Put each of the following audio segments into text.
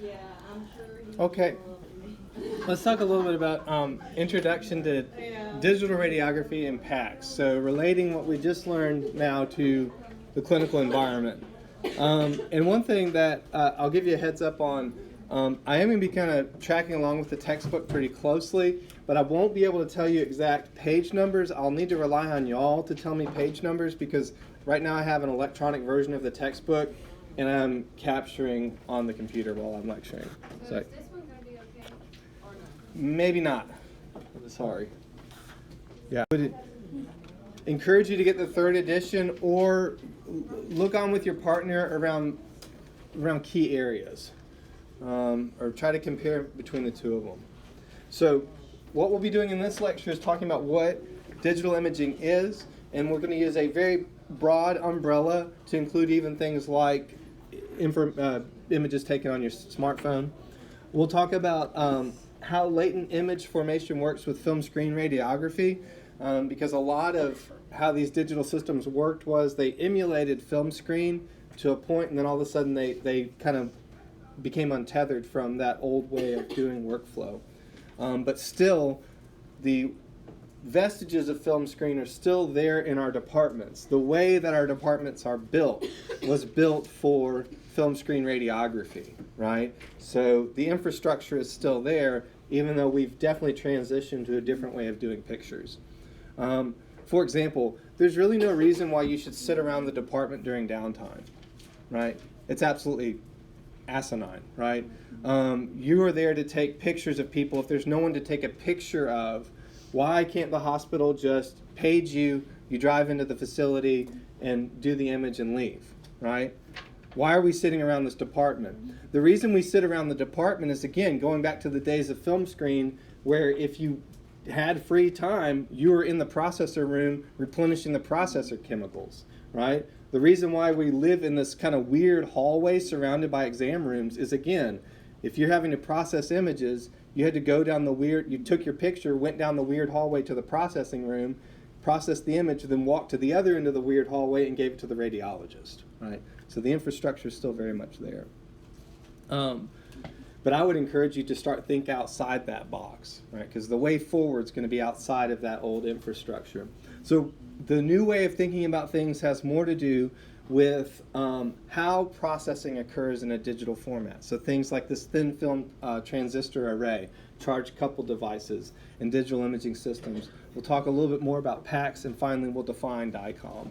Yeah, I'm sure he Okay. will love me. Let's talk a little bit about introduction to digital radiography and PACS. So relating what we just learned now to the clinical environment. And one thing that I'll give you a heads up on, I am going to be kind of tracking along with the textbook pretty closely, but I won't be able to tell you exact page numbers. I'll need to rely on y'all to tell me page numbers because right now I have an electronic version of the textbook and I'm capturing on the computer while I'm lecturing. So is this one going to be okay or not? Maybe not. I'm sorry. Yeah. I would encourage you to get the 3rd edition or look on with your partner around key areas, or try to compare between the two of them. So what we'll be doing in this lecture is talking about what digital imaging is, and we're going to use a very broad umbrella to include even things like images taken on your smartphone. We'll talk about how latent image formation works with film screen radiography, because a lot of how these digital systems worked was they emulated film screen to a point, and then all of a sudden they kind of became untethered from that old way of doing workflow. But still, the vestiges of film screen are still there in our departments. The way that our departments are built was built for film screen radiography, right? So the infrastructure is still there, even though we've definitely transitioned to a different way of doing pictures. For example, there's really no reason why you should sit around the department during downtime, right? It's absolutely asinine, right? You are there to take pictures of people. If there's no one to take a picture of, why can't the hospital just page you, you drive into the facility and do the image and leave, right? Why are we sitting around this department? The reason we sit around the department is, again, going back to the days of film screen, where if you had free time, you were in the processor room replenishing the processor chemicals, right? The reason why we live in this kind of weird hallway surrounded by exam rooms is, again, if you're having to process images, you had to go down the weird, you took your picture, went down the weird hallway to the processing room, processed the image, then walked to the other end of the weird hallway and gave it to the radiologist, right? So the infrastructure is still very much there. But I would encourage you to start think outside that box, right? Because the way forward is going to be outside of that old infrastructure. So the new way of thinking about things has more to do with how processing occurs in a digital format. So things like this thin film transistor array, charge coupled devices, and digital imaging systems. We'll talk a little bit more about PACS, and finally we'll define DICOM.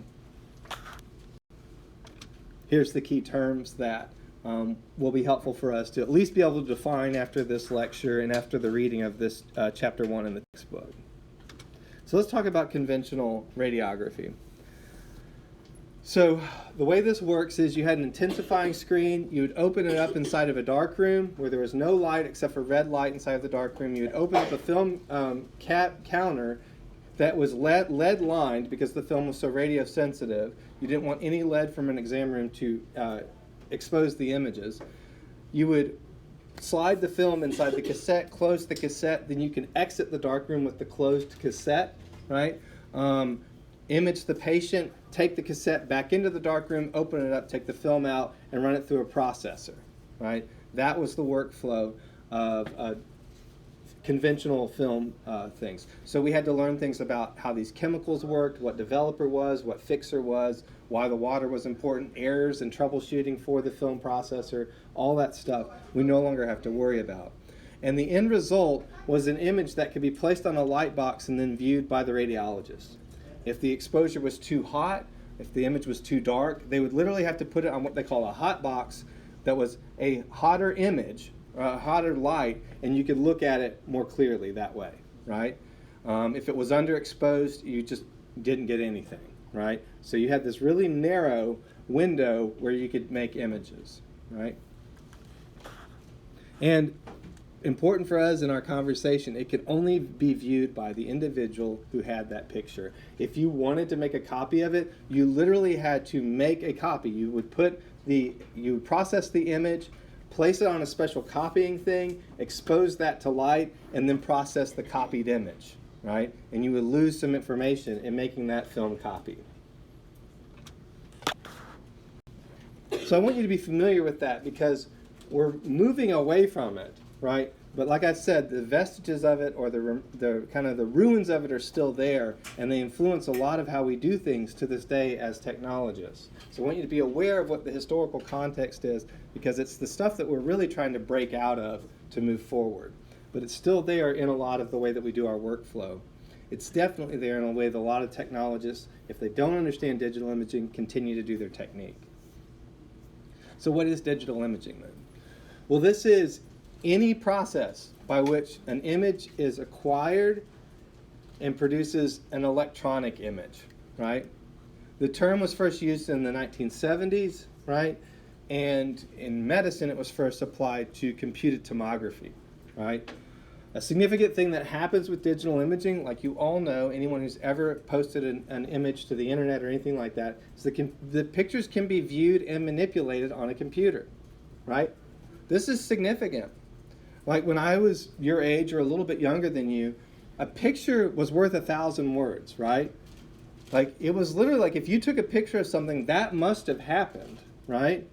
Here's the key terms that will be helpful for us to at least be able to define after this lecture and after the reading of this chapter 1 in the textbook. So let's talk about conventional radiography. So the way this works is you had an intensifying screen. You would open it up inside of a dark room where there was no light except for red light inside of the dark room. You would open up a film counter that was lead lined because the film was so radio sensitive. You didn't want any lead from an exam room to expose the images. You would slide the film inside the cassette, close the cassette, then you can exit the darkroom with the closed cassette, right? Image the patient, take the cassette back into the darkroom, open it up, take the film out, and run it through a processor, right? That was the workflow of conventional film things. So we had to learn things about how these chemicals worked, what developer was, what fixer was, why the water was important, errors and troubleshooting for the film processor, all that stuff we no longer have to worry about. And the end result was an image that could be placed on a light box and then viewed by the radiologist. If the exposure was too hot, if the image was too dark, they would literally have to put it on what they call a hot box that was a hotter image, hotter light, and you could look at it more clearly that way, right? If it was underexposed, you just didn't get anything, right? So you had this really narrow window where you could make images, right? And important for us in our conversation, it could only be viewed by the individual who had that picture. If you wanted to make a copy of it, you literally had to make a copy. You would process the image, place it on a special copying thing, expose that to light, and then process the copied image, right? And you would lose some information in making that film copy. So I want you to be familiar with that because we're moving away from it, right? But like I said, the vestiges of it, or the kind of the ruins of it, are still there, and they influence a lot of how we do things to this day as technologists. So I want you to be aware of what the historical context is, because it's the stuff that we're really trying to break out of to move forward. But it's still there in a lot of the way that we do our workflow. It's definitely there in a way that a lot of technologists, if they don't understand digital imaging, continue to do their technique. So what is digital imaging then? Well, this is any process by which an image is acquired and produces an electronic image, right? The term was first used in the 1970s, right? And in medicine, it was first applied to computed tomography, right? A significant thing that happens with digital imaging, like you all know, anyone who's ever posted an image to the internet or anything like that, is the pictures can be viewed and manipulated on a computer, right? This is significant. Like when I was your age or a little bit younger than you, a picture was worth 1,000 words, right? Like it was literally like if you took a picture of something, that must have happened, right?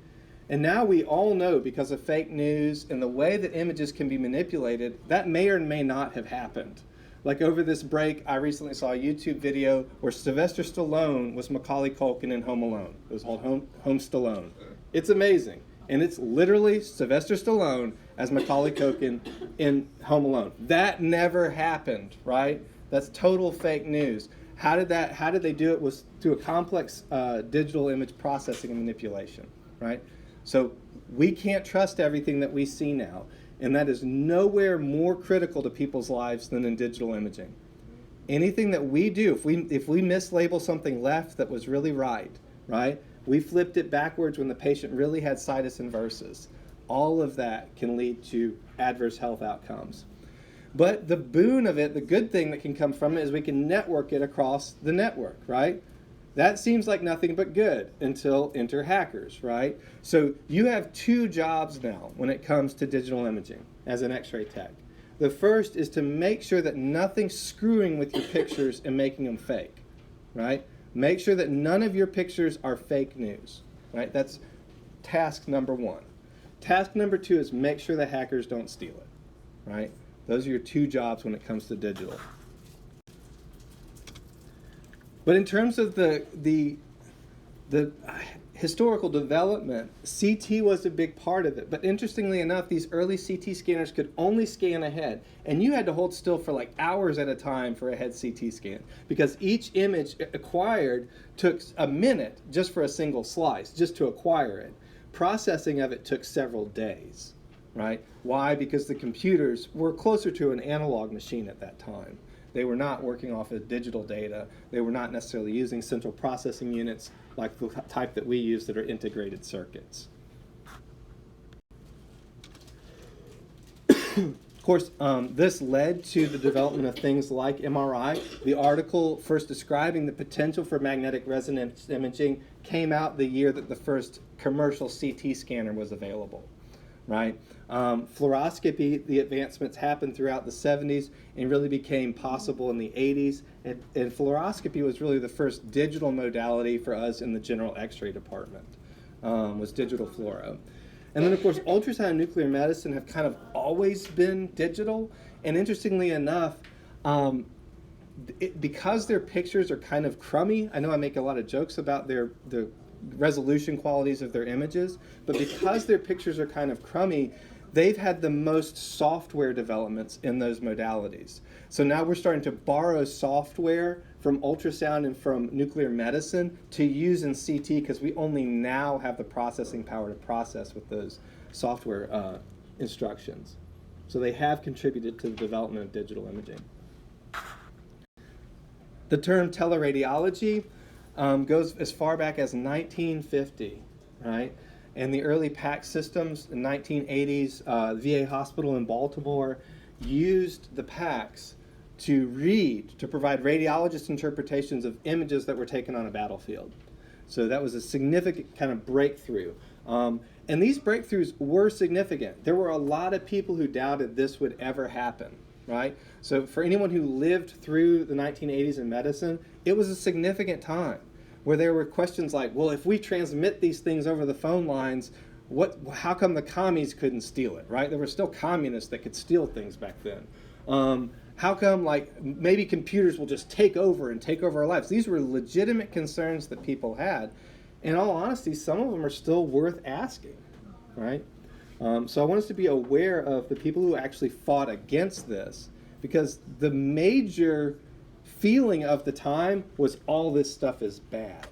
And now we all know, because of fake news and the way that images can be manipulated, that may or may not have happened. Like over this break, I recently saw a YouTube video where Sylvester Stallone was Macaulay Culkin in Home Alone. It was called Home Stallone. It's amazing. And it's literally Sylvester Stallone as Macaulay Culkin in Home Alone. That never happened, right? That's total fake news. How did they do it? Was through a complex digital image processing and manipulation, right? So we can't trust everything that we see now, and that is nowhere more critical to people's lives than in digital imaging. Anything that we do, if we mislabel something left that was really right, we flipped it backwards when the patient really had situs inversus. All of that can lead to adverse health outcomes. But the boon of it, the good thing that can come from it, is we can network it across the network, right? That seems like nothing but good until enter hackers, right? So you have two jobs now when it comes to digital imaging as an X-ray tech. The first is to make sure that nothing's screwing with your pictures and making them fake, right? Make sure that none of your pictures are fake news, right? That's task number one. Task number two is make sure that hackers don't steal it, right? Those are your two jobs when it comes to digital. But in terms of the historical development, CT was a big part of it. But interestingly enough, these early CT scanners could only scan ahead. And you had to hold still for like hours at a time for a head CT scan, because each image acquired took a minute just for a single slice, just to acquire it. Processing of it took several days, right? Why? Because the computers were closer to an analog machine at that time. They were not working off of digital data. They were not necessarily using central processing units like the type that we use that are integrated circuits. Of course, this led to the development of things like MRI. The article first describing the potential for magnetic resonance imaging came out the year that the first commercial CT scanner was available, right? Fluoroscopy, the advancements happened throughout the 70s and really became possible in the 80s. And fluoroscopy was really the first digital modality for us in the general X-ray department, was digital fluoro. And then, of course, ultrasound and nuclear medicine have kind of always been digital. And interestingly enough, because their pictures are kind of crummy, I know I make a lot of jokes about the resolution qualities of their images, but because their pictures are kind of crummy, they've had the most software developments in those modalities. So now we're starting to borrow software from ultrasound and from nuclear medicine to use in CT, because we only now have the processing power to process with those software instructions. So they have contributed to the development of digital imaging. The term teleradiology goes as far back as 1950, right? And the early PACS systems in 1980s, VA hospital in Baltimore used the PACS to provide radiologist interpretations of images that were taken on a battlefield. So that was a significant kind of breakthrough. And these breakthroughs were significant. There were a lot of people who doubted this would ever happen, right? So for anyone who lived through the 1980s in medicine, it was a significant time where there were questions like, well, if we transmit these things over the phone lines, How come the commies couldn't steal it, right? There were still communists that could steal things back then. How come, like, maybe computers will just take over our lives? These were legitimate concerns that people had. In all honesty, some of them are still worth asking, right? So I want us to be aware of the people who actually fought against this, because the major feeling of the time was all this stuff is bad,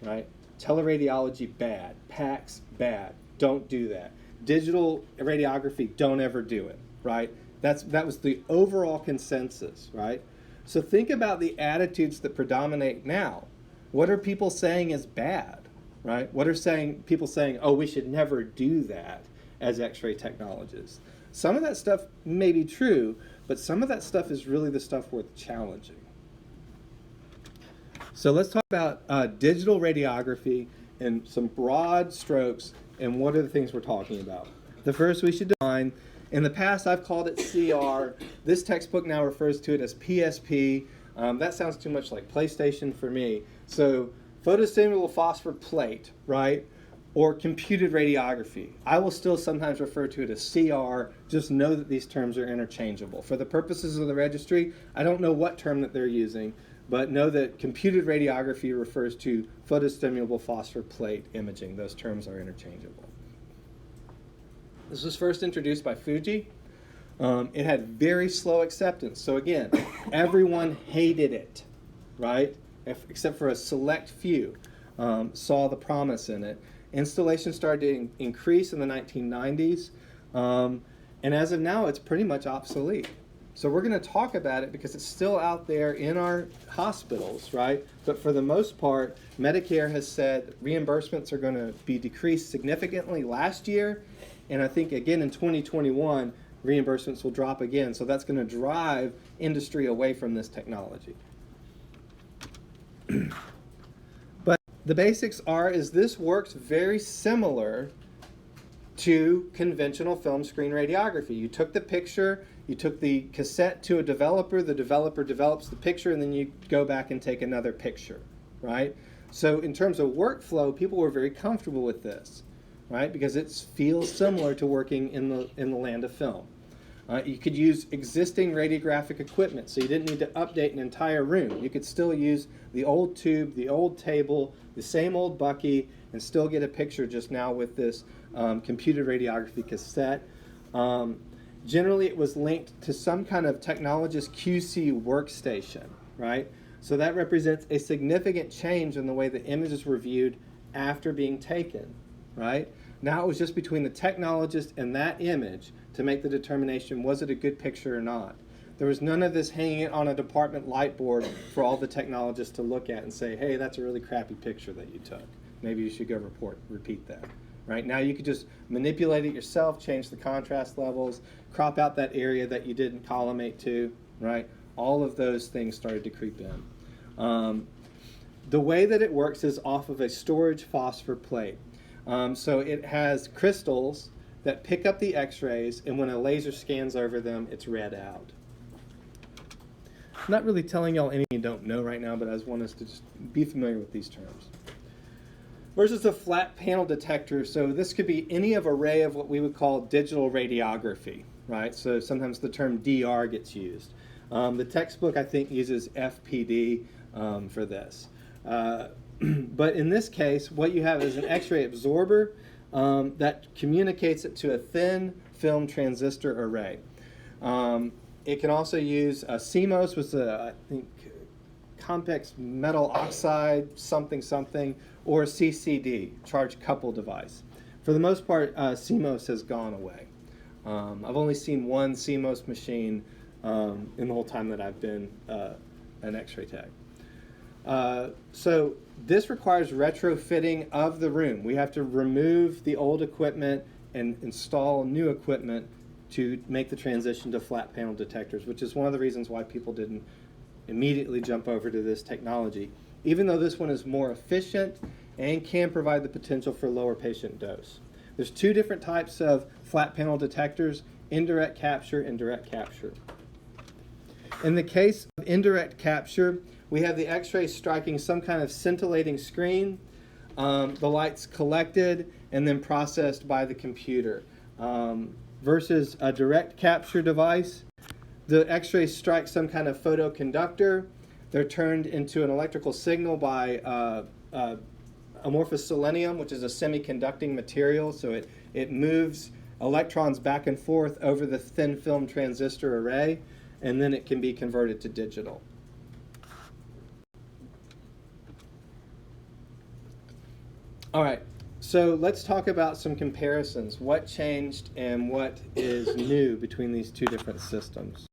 right? Teleradiology, bad. PACS, bad. Don't do that. Digital radiography, don't ever do it, right? That was the overall consensus, right? So think about the attitudes that predominate now. What are people saying is bad, right? What are people saying, oh, we should never do that as X-ray technologists? Some of that stuff may be true, but some of that stuff is really the stuff worth challenging. So let's talk about digital radiography in some broad strokes, and what are the things we're talking about. The first we should define, in the past I've called it CR. This textbook now refers to it as PSP. That sounds too much like PlayStation for me. So photostimulable phosphor plate, right? Or computed radiography. I will still sometimes refer to it as CR. Just know that these terms are interchangeable. For the purposes of the registry, I don't know what term that they're using, but know that computed radiography refers to photostimulable phosphor plate imaging. Those terms are interchangeable. This was first introduced by Fuji. It had very slow acceptance. So again, everyone hated it, right? Except for a select few saw the promise in it. Installations started to increase in the 1990s. And as of now, it's pretty much obsolete. So we're going to talk about it because it's still out there in our hospitals, right? But for the most part, Medicare has said reimbursements are going to be decreased significantly last year. And I think, again, in 2021, reimbursements will drop again. So that's going to drive industry away from this technology. But the basics is this works very similar to conventional film screen radiography. You took the picture, you took the cassette to a developer, the developer develops the picture, and then you go back and take another picture, right? So in terms of workflow, people were very comfortable with this, right? Because it feels similar to working in the land of film. You could use existing radiographic equipment, so you didn't need to update an entire room. You could still use the old tube, the old table, the same old Bucky, and still get a picture just now with this computed radiography cassette. Generally, it was linked to some kind of technologist QC workstation, right? So that represents a significant change in the way the images were viewed after being taken, right? Now it was just between the technologist and that image to make the determination, was it a good picture or not? There was none of this hanging it on a department light board for all the technologists to look at and say, hey, that's a really crappy picture that you took. Maybe you should go repeat that. Right? Now you could just manipulate it yourself, change the contrast levels, crop out that area that you didn't collimate to, right? All of those things started to creep in. The way that it works is off of a storage phosphor plate. So it has crystals that pick up the x-rays, and when a laser scans over them, it's read out. I'm not really telling y'all anything you don't know right now, but I just want us to just be familiar with these terms. Versus a flat panel detector, so this could be any of array of what we would call digital radiography, right? So sometimes the term DR gets used. The textbook, I think, uses FPD for this. But in this case, what you have is an X-ray absorber that communicates it to a thin film transistor array. It can also use a CMOS, which is I think, complex metal oxide something, or a CCD, charge couple device. For the most part, CMOS has gone away. I've only seen one CMOS machine in the whole time that I've been an X-ray tech. So this requires retrofitting of the room. We have to remove the old equipment and install new equipment to make the transition to flat panel detectors, which is one of the reasons why people didn't immediately jump over to this technology, even though this one is more efficient and can provide the potential for lower patient dose. There's two different types of flat panel detectors, indirect capture and direct capture. In the case of indirect capture, we have the X-ray striking some kind of scintillating screen. The light's collected, and then processed by the computer. Versus a direct capture device, the X-rays strike some kind of photoconductor. They're turned into an electrical signal by amorphous selenium, which is a semiconducting material, so it moves electrons back and forth over the thin film transistor array, and then it can be converted to digital. All right, so let's talk about some comparisons. What changed and what is new between these two different systems?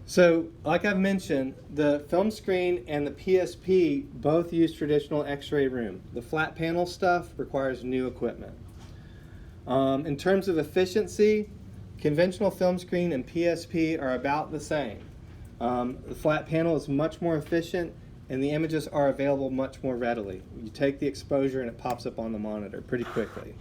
So, like I've mentioned, the film screen and the PSP both use traditional X-ray room. The flat panel stuff requires new equipment. In terms of efficiency, conventional film screen and PSP are about the same. The flat panel is much more efficient, and the images are available much more readily. You take the exposure and it pops up on the monitor pretty quickly.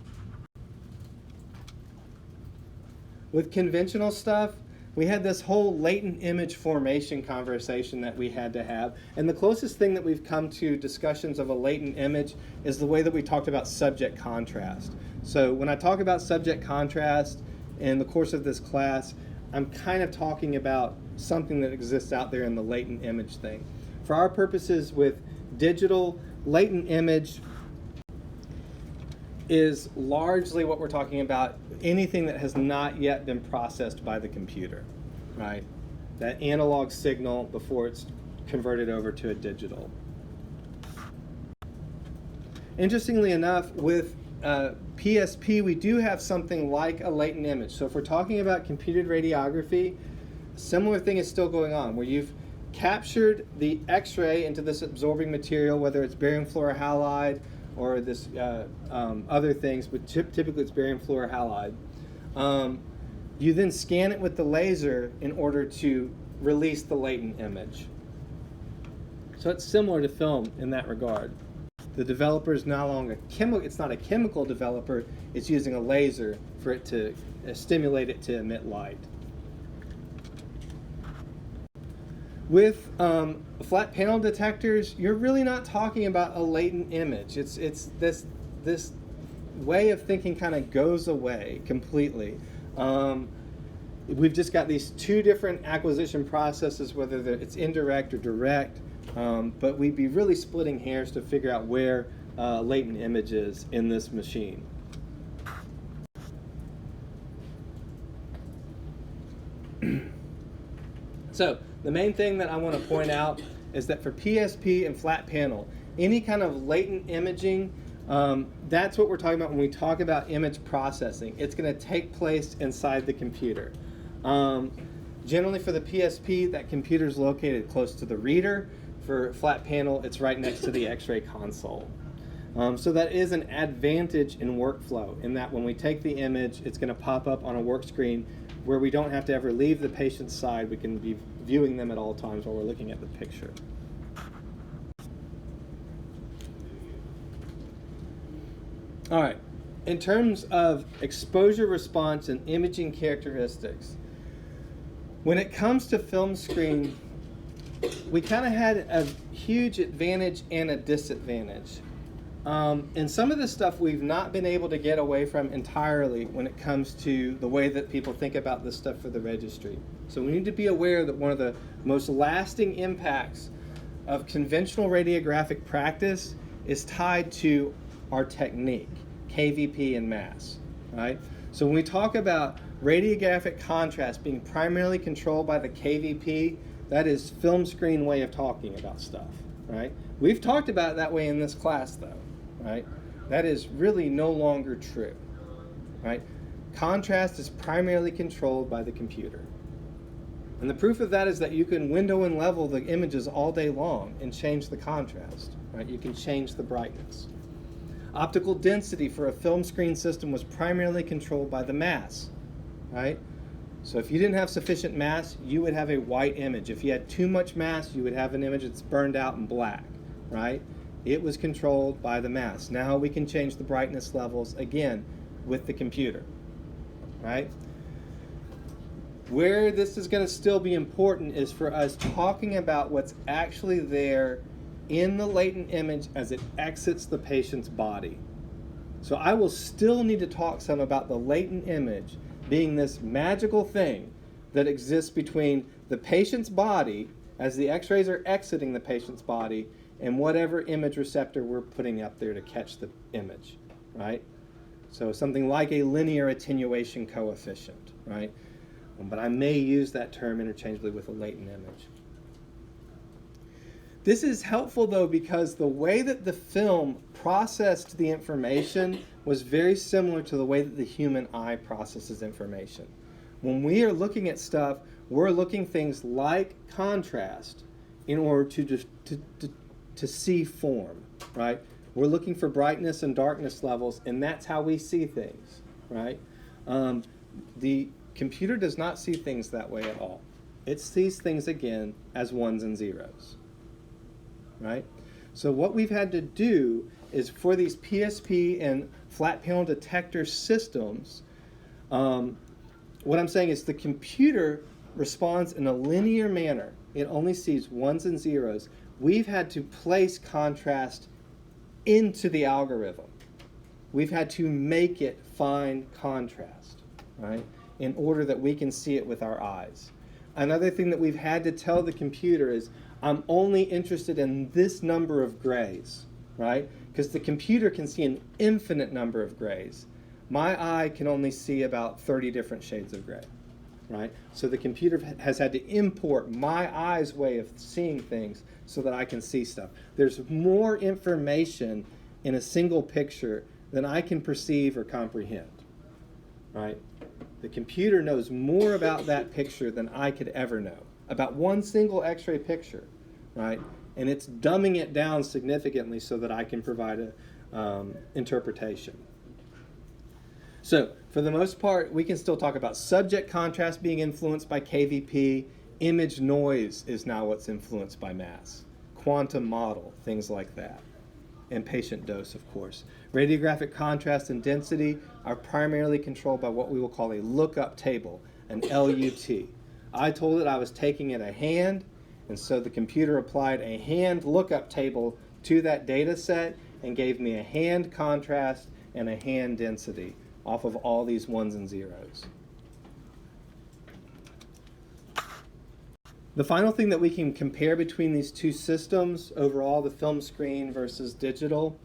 With conventional stuff, we had this whole latent image formation conversation that we had to have, and the closest thing that we've come to discussions of a latent image is the way that we talked about subject contrast. So when I talk about subject contrast in the course of this class, I'm kind of talking about something that exists out there in the latent image thing. For our purposes with digital, latent image is largely what we're talking about, anything that has not yet been processed by the computer, right? That analog signal before it's converted over to a digital. Interestingly enough, with PSP, we do have something like a latent image. So if we're talking about computed radiography, a similar thing is still going on, where you've captured the X-ray into this absorbing material, whether it's barium fluorohalide or this other things, but typically it's barium fluorohalide. You then scan it with the laser in order to release the latent image. So it's similar to film in that regard. The developer is no longer it's not a chemical developer, it's using a laser for it to stimulate it to emit light. With flat panel detectors, you're really not talking about a latent image. It's this way of thinking kind of goes away completely. We've just got these two different acquisition processes, whether it's indirect or direct, but we'd be really splitting hairs to figure out where latent image is in this machine. So the main thing that I want to point out is that for PSP and flat panel, any kind of latent imaging, that's what we're talking about when we talk about image processing. It's going to take place inside the computer. Generally for the PSP, that computer is located close to the reader. For flat panel, it's right next to the X-ray console. So that is an advantage in workflow, in that when we take the image, it's going to pop up on a work screen where we don't have to ever leave the patient's side. We can be viewing them at all times while we're looking at the picture. All right, in terms of exposure response and imaging characteristics, when it comes to film screen, we kind of had a huge advantage and a disadvantage. And some of the stuff we've not been able to get away from entirely when it comes to the way that people think about this stuff for the registry. So we need to be aware that one of the most lasting impacts of conventional radiographic practice is tied to our technique, KVP and mass, right? So when we talk about radiographic contrast being primarily controlled by the KVP, that is film screen way of talking about stuff, right? We've talked about it that way in this class though, right? That is really no longer true, right? Contrast is primarily controlled by the computer. And the proof of that is that you can window and level the images all day long and change the contrast, right? You can change the brightness. Optical density for a film screen system was primarily controlled by the mass, right? So if you didn't have sufficient mass, you would have a white image. If you had too much mass, you would have an image that's burned out and black, right? It was controlled by the mass. Now we can change the brightness levels again with the computer, right? Where this is going to still be important is for us talking about what's actually there in the latent image as it exits the patient's body. So I will still need to talk some about the latent image being this magical thing that exists between the patient's body as the x-rays are exiting the patient's body and whatever image receptor we're putting up there to catch the image, right? So something like a linear attenuation coefficient, right? But I may use that term interchangeably with a latent image. This is helpful though because the way that the film processed the information was very similar to the way that the human eye processes information. When we are looking at stuff, we're looking things like contrast in order to see form, right? We're looking for brightness and darkness levels, and that's how we see things, right? The computer does not see things that way at all. It sees things, again, as ones and zeros, right? So what we've had to do is for these PSP and flat panel detector systems, what I'm saying is the computer responds in a linear manner. It only sees ones and zeros. We've had to place contrast into the algorithm. We've had to make it find contrast, right, in order that we can see it with our eyes. Another thing that we've had to tell the computer is, I'm only interested in this number of grays, right? Because the computer can see an infinite number of grays. My eye can only see about 30 different shades of gray, right? So the computer has had to import my eye's way of seeing things so that I can see stuff. There's more information in a single picture than I can perceive or comprehend, right? The computer knows more about that picture than I could ever know, about one single X-ray picture, right? And it's dumbing it down significantly so that I can provide an interpretation. So, for the most part, we can still talk about subject contrast being influenced by KVP. Image noise is now what's influenced by mass. Quantum model, things like that. And patient dose, of course. Radiographic contrast and density are primarily controlled by what we will call a lookup table, an LUT. I told it I was taking it a hand, and so the computer applied a hand lookup table to that data set and gave me a hand contrast and a hand density off of all these ones and zeros. The final thing that we can compare between these two systems, overall the film screen versus digital,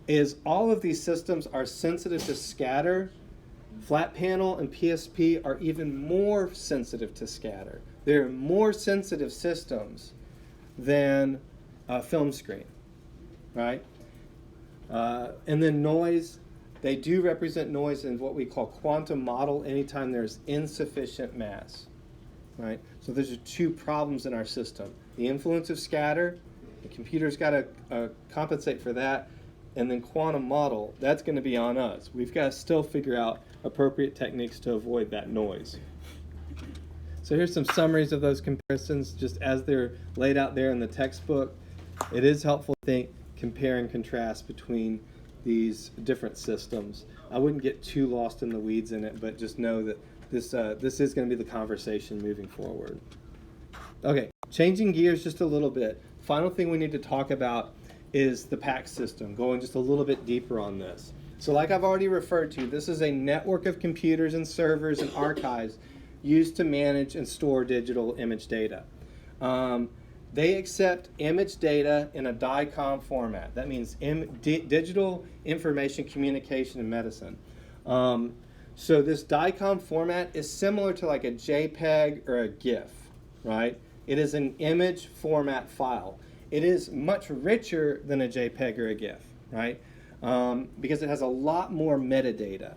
is all of these systems are sensitive to scatter. Flat panel and PSP are even more sensitive to scatter. They're more sensitive systems than a film screen, right? And then noise. They do represent noise in what we call quantum model anytime there's insufficient mass, right? So those are two problems in our system. The influence of scatter, the computer's got to compensate for that, and then quantum model, that's going to be on us. We've got to still figure out appropriate techniques to avoid that noise. So here's some summaries of those comparisons just as they're laid out there in the textbook. It is helpful to think, compare and contrast between these different systems. I wouldn't get too lost in the weeds in it, but just know that this is going to be the conversation moving forward. Okay, changing gears just a little bit. Final thing we need to talk about is the PACS system, going just a little bit deeper on this. So like I've already referred to, this is a network of computers and servers and archives used to manage and store digital image data. They accept image data in a DICOM format. That means digital information communication in medicine. So this DICOM format is similar to like a JPEG or a GIF, right? It is an image format file. It is much richer than a JPEG or a GIF, right? Because it has a lot more metadata.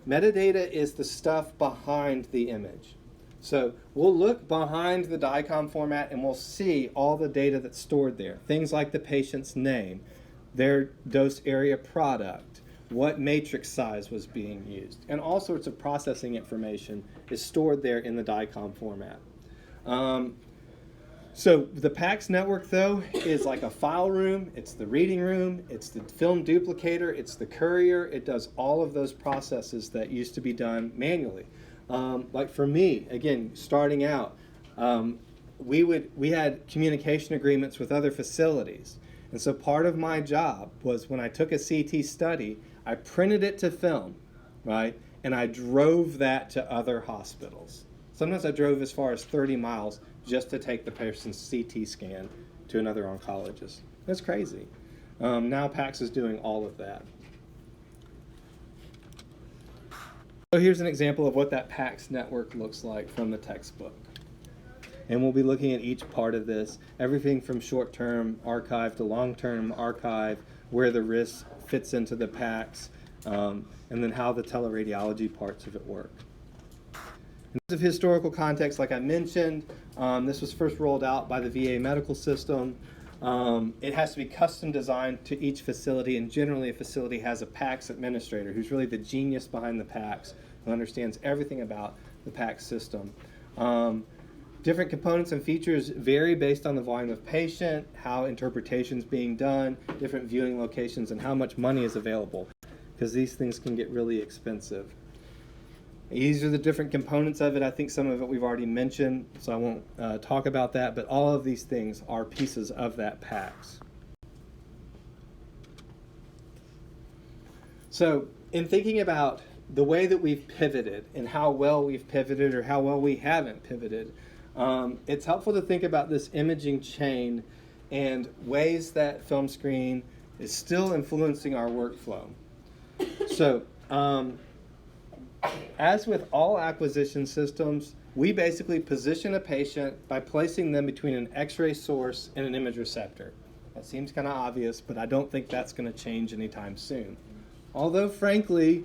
Metadata is the stuff behind the image. So we'll look behind the DICOM format and we'll see all the data that's stored there. Things like the patient's name, their dose area product, what matrix size was being used, and all sorts of processing information is stored there in the DICOM format. So the PACS network, though, is like a file room. It's the reading room. It's the film duplicator. It's the courier. It does all of those processes that used to be done manually. Like for me, again, starting out, we had communication agreements with other facilities. And so part of my job was when I took a CT study, I printed it to film, right? And I drove that to other hospitals. Sometimes I drove as far as 30 miles just to take the person's CT scan to another oncologist. That's crazy. Now PACS is doing all of that. So here's an example of what that PACS network looks like from the textbook. And we'll be looking at each part of this, everything from short-term archive to long-term archive, where the risk fits into the PACS, and then how the teleradiology parts of it work. In terms of historical context, like I mentioned, this was first rolled out by the VA medical system. It has to be custom designed to each facility, and generally a facility has a PACS administrator who's really the genius behind the PACS, who understands everything about the PACS system. Different components and features vary based on the volume of patient, how interpretation's being done, different viewing locations, and how much money is available, because these things can get really expensive. These are the different components of it. I think some of it we've already mentioned, so I won't talk about that, but all of these things are pieces of that PACS. So in thinking about the way that we've pivoted and how well we've pivoted or how well we haven't pivoted, it's helpful to think about this imaging chain and ways that film screen is still influencing our workflow. So, as with all acquisition systems, we basically position a patient by placing them between an X-ray source and an image receptor. That seems kind of obvious, but I don't think that's going to change anytime soon. Although, frankly,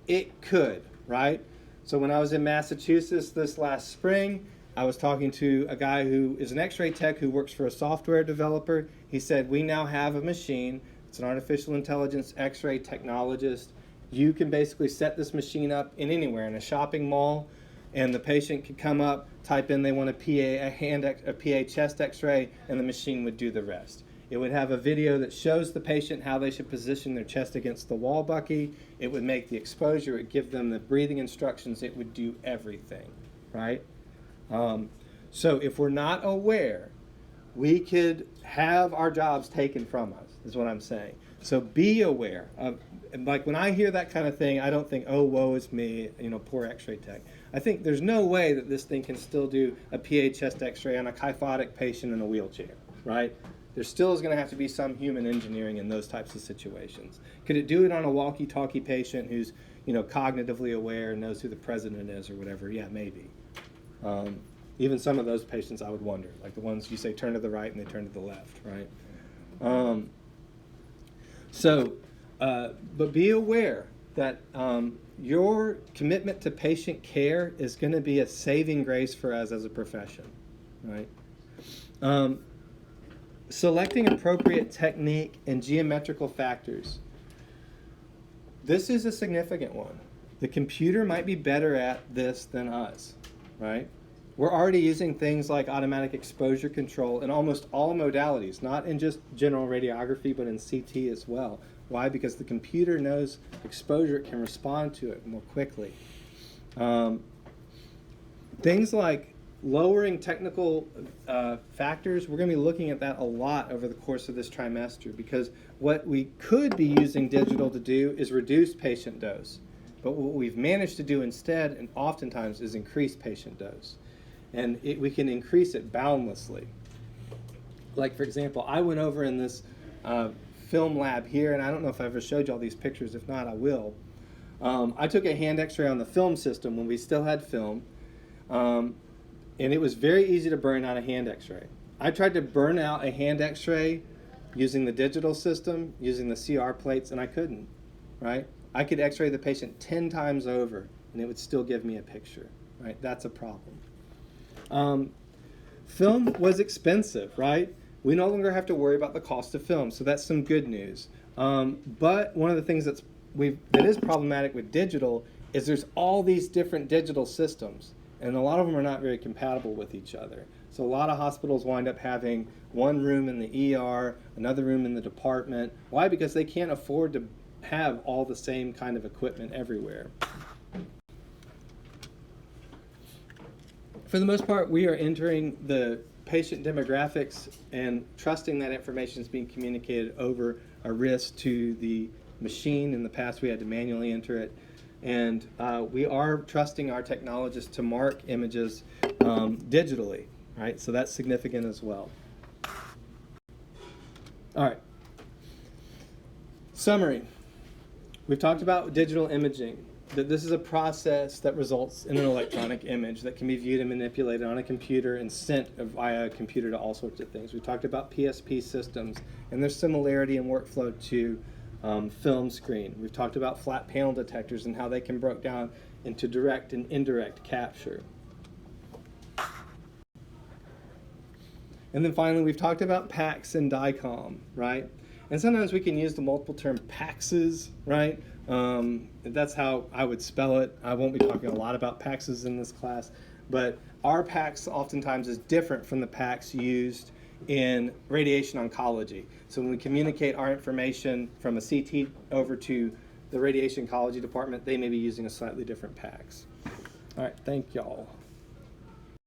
it could, right? So when I was in Massachusetts this last spring, I was talking to a guy who is an X-ray tech who works for a software developer. He said, we now have a machine. It's an artificial intelligence X-ray technologist. You can basically set this machine up in anywhere, in a shopping mall, and the patient could come up, type in they want a PA chest X-ray, and the machine would do the rest. It would have a video that shows the patient how they should position their chest against the wall bucky. It would make the exposure. It would give them the breathing instructions. It would do everything, right? So if we're not aware, we could have our jobs taken from us, is what I'm saying. So be aware of, like when I hear that kind of thing, I don't think, oh, woe is me, poor X-ray tech. I think there's no way that this thing can still do a PA chest X-ray on a kyphotic patient in a wheelchair, right? There still is going to have to be some human engineering in those types of situations. Could it do it on a walkie-talkie patient who's, cognitively aware and knows who the president is or whatever? Yeah, maybe. Even some of those patients, I would wonder, like the ones you say turn to the right and they turn to the left, right? But be aware that your commitment to patient care is going to be a saving grace for us as a profession, right? Selecting appropriate technique and geometrical factors. This is a significant one. The computer might be better at this than us, right? We're already using things like automatic exposure control in almost all modalities, not in just general radiography, but in CT as well. Why? Because the computer knows exposure, it can respond to it more quickly. Things like lowering technical factors, we're going to be looking at that a lot over the course of this trimester, because what we could be using digital to do is reduce patient dose. But what we've managed to do instead, and oftentimes, is increase patient dose. And we can increase it boundlessly. Like, for example, I went over in this film lab here, and I don't know if I ever showed you all these pictures. If not, I will. I took a hand X-ray on the film system when we still had film, and it was very easy to burn out a hand X-ray. I tried to burn out a hand X-ray using the digital system, using the CR plates, and I couldn't, right? I could X-ray the patient 10 times over, and it would still give me a picture, right? That's a problem. Film was expensive, right? We no longer have to worry about the cost of film, so that's some good news. But one of the things that is problematic with digital is there's all these different digital systems, and a lot of them are not very compatible with each other. So a lot of hospitals wind up having one room in the ER, another room in the department. Why? Because they can't afford to have all the same kind of equipment everywhere. For the most part, we are entering the patient demographics and trusting that information is being communicated over a wrist to the machine. In the past, we had to manually enter it. And we are trusting our technologists to mark images digitally, right? So that's significant as well. All right. Summary. We've talked about digital imaging, that this is a process that results in an electronic image that can be viewed and manipulated on a computer and sent via a computer to all sorts of things. We've talked about PSP systems and their similarity in workflow to film screen. We've talked about flat panel detectors and how they can break down into direct and indirect capture. And then finally, we've talked about PACS and DICOM, right? And sometimes we can use the multiple term PACSes, right? That's how I would spell it. I won't be talking a lot about PACSes in this class, but our PACS oftentimes is different from the PACS used in radiation oncology. So when we communicate our information from a CT over to the radiation oncology department, they may be using a slightly different PACS. All right, thank y'all.